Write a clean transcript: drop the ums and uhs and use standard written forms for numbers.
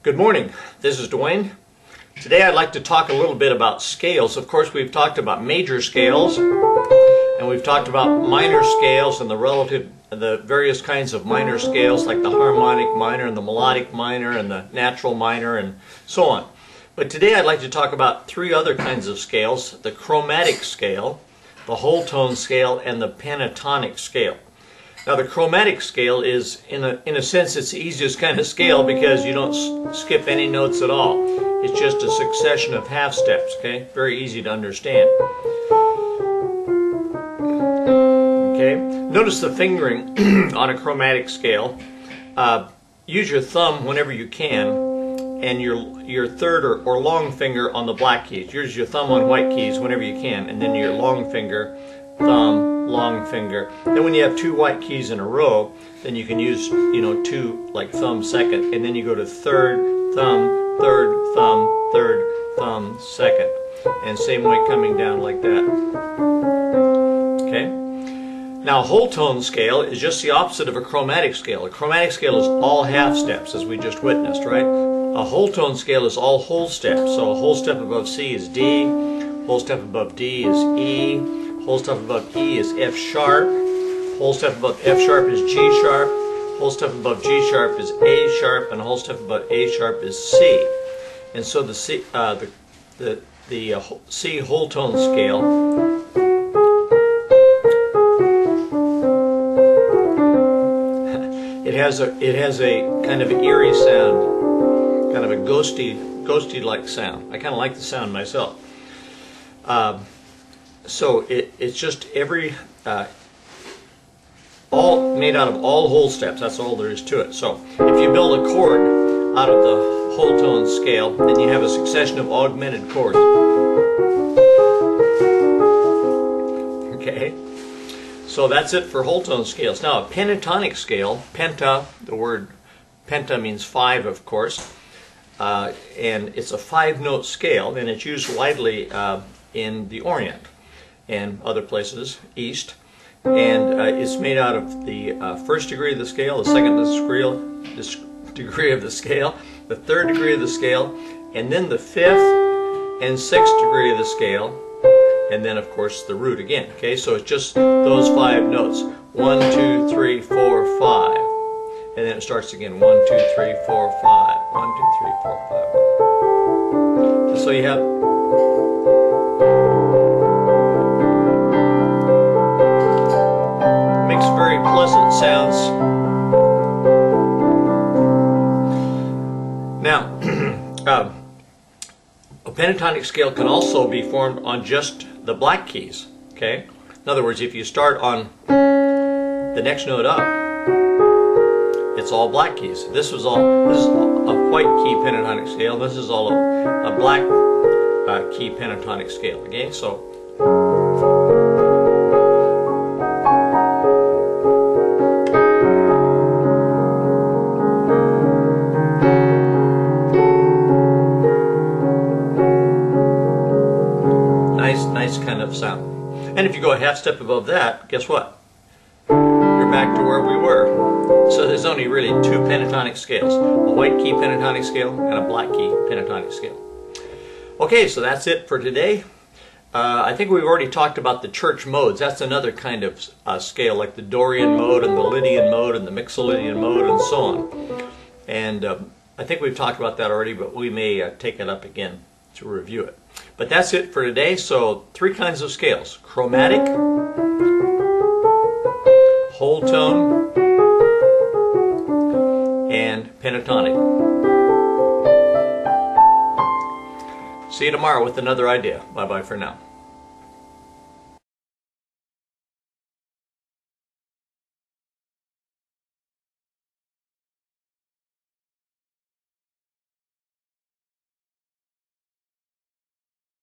Good morning, this is Dwayne. Today I'd like to talk a little bit about scales. Of course, we've talked about major scales and we've talked about minor scales and the various kinds of minor scales like the harmonic minor and the melodic minor and the natural minor and so on. But today I'd like to talk about three other kinds of scales: the chromatic scale, the whole tone scale, and the pentatonic scale. Now the chromatic scale is, in a sense, it's the easiest kind of scale because you don't skip any notes at all. It's just a succession of half steps, okay? Very easy to understand. Okay? Notice the fingering on a chromatic scale. Use your thumb whenever you can, and your third or long finger on the black keys. Use your thumb on white keys whenever you can, and then your long finger, thumb, long finger. Then when you have two white keys in a row, then you can use, two, like thumb second, and then you go to third, thumb, third, thumb, second. And same way coming down like that. Okay? Now a whole tone scale is just the opposite of a chromatic scale. A chromatic scale is all half steps, as we just witnessed, right? A whole tone scale is all whole steps. So a whole step above C is D, whole step above D is E, whole step above E is F sharp, whole step above F sharp is G sharp, whole step above G sharp is A sharp, and whole step above A sharp is C. And so the C whole tone scale it has a kind of eerie sound, kind of a ghosty like sound. I kind of like the sound myself. So it's just all made out of all whole steps. That's all there is to it. So if you build a chord out of the whole tone scale, then you have a succession of augmented chords. Okay, so that's it for whole tone scales. Now a pentatonic scale, penta, the word penta means five, of course, and it's a 5-note scale, and it's used widely in the Orient and other places, East, and it's made out of the first degree of the scale, the second degree of the scale, the third degree of the scale, and then the fifth and sixth degree of the scale, and then of course the root again. Okay, so it's just those 5 notes: 1, 2, 3, 4, 5, and then it starts again: 1, 2, 3, 4, 5, 1, 2, 3, 4, 5. So you have very pleasant sounds. Now, a pentatonic scale can also be formed on just the black keys. Okay? In other words, if you start on the next note up, it's all black keys. This is a white key pentatonic scale. This is all a black key pentatonic scale. Okay? So nice kind of sound. And if you go a half step above that, guess what? You're back to where we were. So there's only really 2 pentatonic scales: a white key pentatonic scale and a black key pentatonic scale. Okay, so that's it for today. I think we've already talked about the church modes. That's another kind of scale, like the Dorian mode and the Lydian mode and the Mixolydian mode and so on. And I think we've talked about that already, but we may take it up again to review it. But that's it for today. So 3 kinds of scales: chromatic, whole tone, and pentatonic. See you tomorrow with another idea. Bye-bye for now.